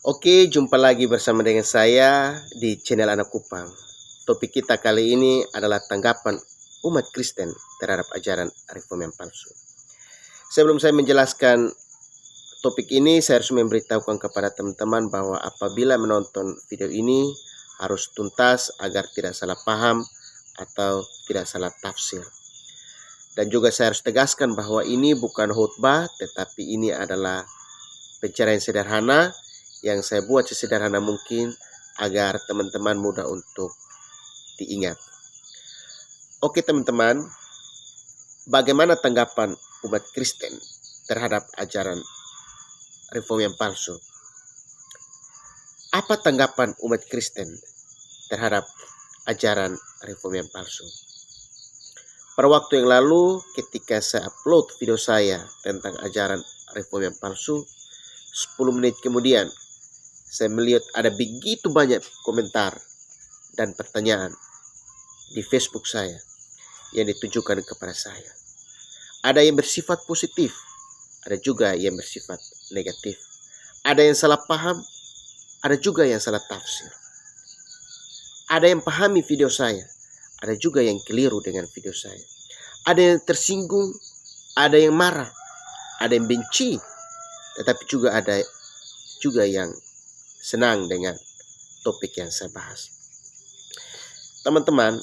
Oke, jumpa lagi bersama dengan saya di channel Anak Kupang. Topik kita kali ini adalah tanggapan umat Kristen terhadap ajaran reform yang palsu. Sebelum saya menjelaskan topik ini, saya harus memberitahukan kepada teman-teman bahwa apabila menonton video ini harus tuntas agar tidak salah paham atau tidak salah tafsir. Dan juga saya harus tegaskan bahwa ini bukan khotbah, tetapi ini adalah pencerahan sederhana yang saya buat sesederhana mungkin agar teman-teman mudah untuk diingat. Oke teman-teman, bagaimana tanggapan umat Kristen terhadap ajaran reform yang palsu? Apa tanggapan umat Kristen terhadap ajaran reform yang palsu? Pada waktu yang lalu ketika saya upload video saya tentang ajaran reform yang palsu, 10 menit kemudian saya melihat ada begitu banyak komentar dan pertanyaan di Facebook saya yang ditujukan kepada saya. Ada yang bersifat positif, ada juga yang bersifat negatif. Ada yang salah paham, ada juga yang salah tafsir. Ada yang pahami video saya, ada juga yang keliru dengan video saya. Ada yang tersinggung, ada yang marah, ada yang benci, tetapi juga ada juga yang senang dengan topik yang saya bahas. Teman-teman,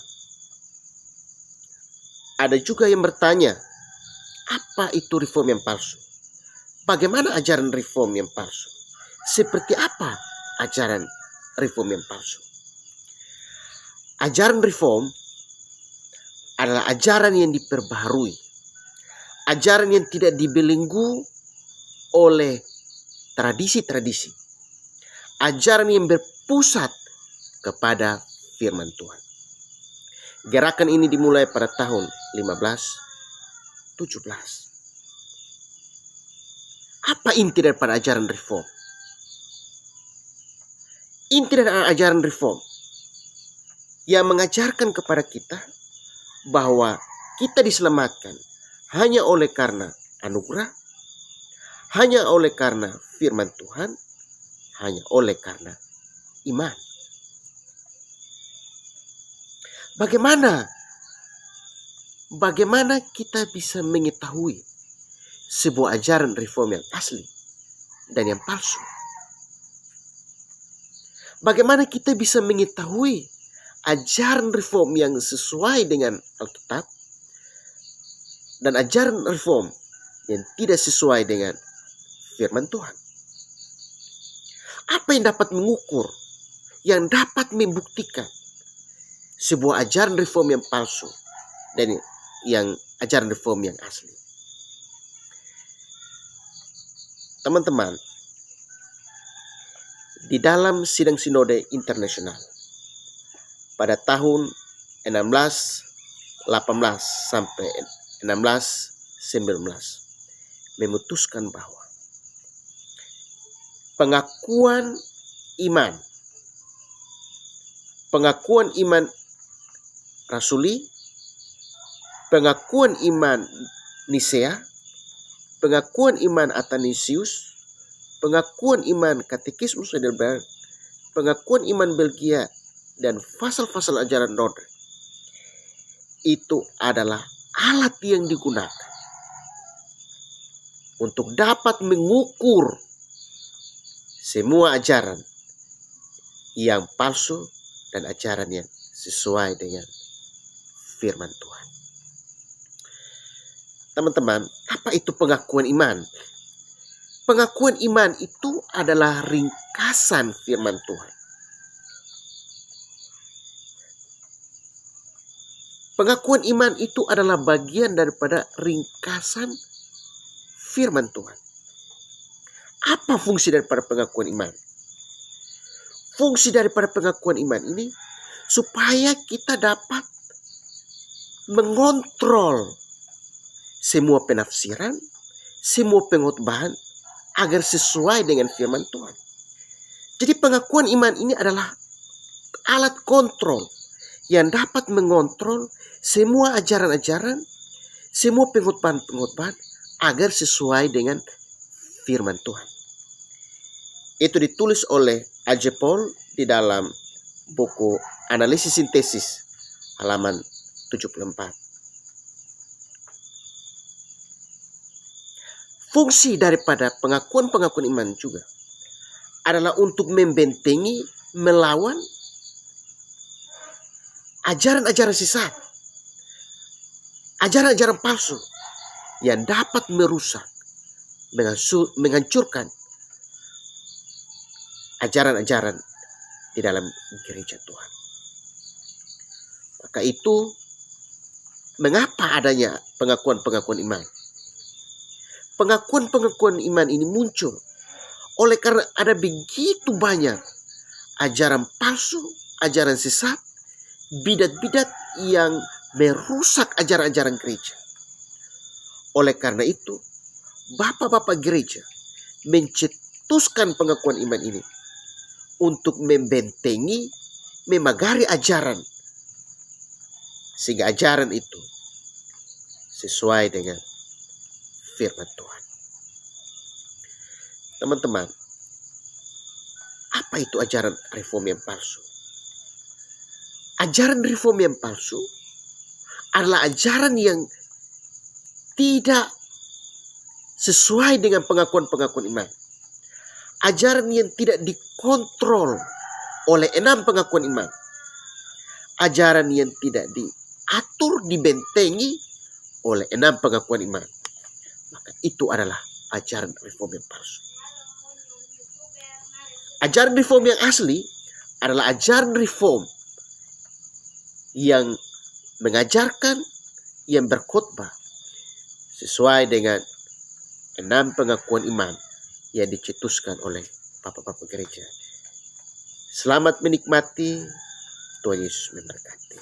ada juga yang bertanya, apa itu reform yang palsu? Bagaimana ajaran reform yang palsu? Seperti apa ajaran reform yang palsu? Ajaran reform adalah ajaran yang diperbaharui, ajaran yang tidak dibelenggu oleh tradisi-tradisi, ajaran yang berpusat kepada firman Tuhan. Gerakan ini dimulai pada tahun 1517. Apa inti daripada ajaran reform? Inti dari ajaran reform yang mengajarkan kepada kita bahwa kita diselamatkan hanya oleh karena anugerah, hanya oleh karena firman Tuhan, hanya oleh karena iman. Bagaimana kita bisa mengetahui sebuah ajaran reform yang asli dan yang palsu? Bagaimana kita bisa mengetahui ajaran reform yang sesuai dengan Alkitab dan ajaran reform yang tidak sesuai dengan firman Tuhan? Apa yang dapat mengukur, yang dapat membuktikan sebuah ajaran reform yang palsu dan yang ajaran reform yang asli? Teman-teman, di dalam sidang sinode internasional pada tahun 1618 sampai 1619 memutuskan bahwa pengakuan iman rasuli, pengakuan iman Nisea, pengakuan iman Athanasius, pengakuan iman Katekismus Heidelberg, pengakuan iman Belgia, dan pasal-pasal ajaran Northern itu adalah alat yang digunakan untuk dapat mengukur semua ajaran yang palsu dan ajaran yang sesuai dengan firman Tuhan. Teman-teman, apa itu pengakuan iman? Pengakuan iman itu adalah ringkasan firman Tuhan. Pengakuan iman itu adalah bagian daripada ringkasan firman Tuhan. Apa fungsi daripada pengakuan iman? Fungsi daripada pengakuan iman ini supaya kita dapat mengontrol semua penafsiran, semua pengkhotbahan agar sesuai dengan firman Tuhan. Jadi pengakuan iman ini adalah alat kontrol yang dapat mengontrol semua ajaran-ajaran, semua pengkhotbahan agar sesuai dengan firman Tuhan. Itu ditulis oleh A.J. Paul di dalam buku Analisis Sintesis halaman 74. Fungsi daripada pengakuan-pengakuan iman juga adalah untuk membentengi, melawan ajaran-ajaran sesat, ajaran-ajaran palsu yang dapat merusak, menghancurkan ajaran-ajaran di dalam gereja Tuhan. Maka itu mengapa adanya pengakuan-pengakuan iman? Pengakuan-pengakuan iman ini muncul oleh karena ada begitu banyak ajaran palsu, ajaran sesat, bidat-bidat yang merusak ajaran-ajaran gereja. Oleh karena itu, bapak-bapak gereja mencetuskan pengakuan iman ini untuk membentengi, memagari ajaran, sehingga ajaran itu sesuai dengan firman Tuhan. Teman-teman, apa itu ajaran reform yang palsu? Ajaran reform yang palsu adalah ajaran yang tidak sesuai dengan pengakuan-pengakuan iman. Ajaran yang tidak dikontrol oleh 6 pengakuan iman. Ajaran yang tidak diatur, dibentengi oleh 6 pengakuan iman. Maka itu adalah ajaran reform yang palsu. Ajaran reform yang asli adalah ajaran reform yang mengajarkan, yang berkhotbah sesuai dengan 6 pengakuan iman yang dicetuskan oleh bapak-bapak gereja. Selamat menikmati. Tuhan Yesus memberkati.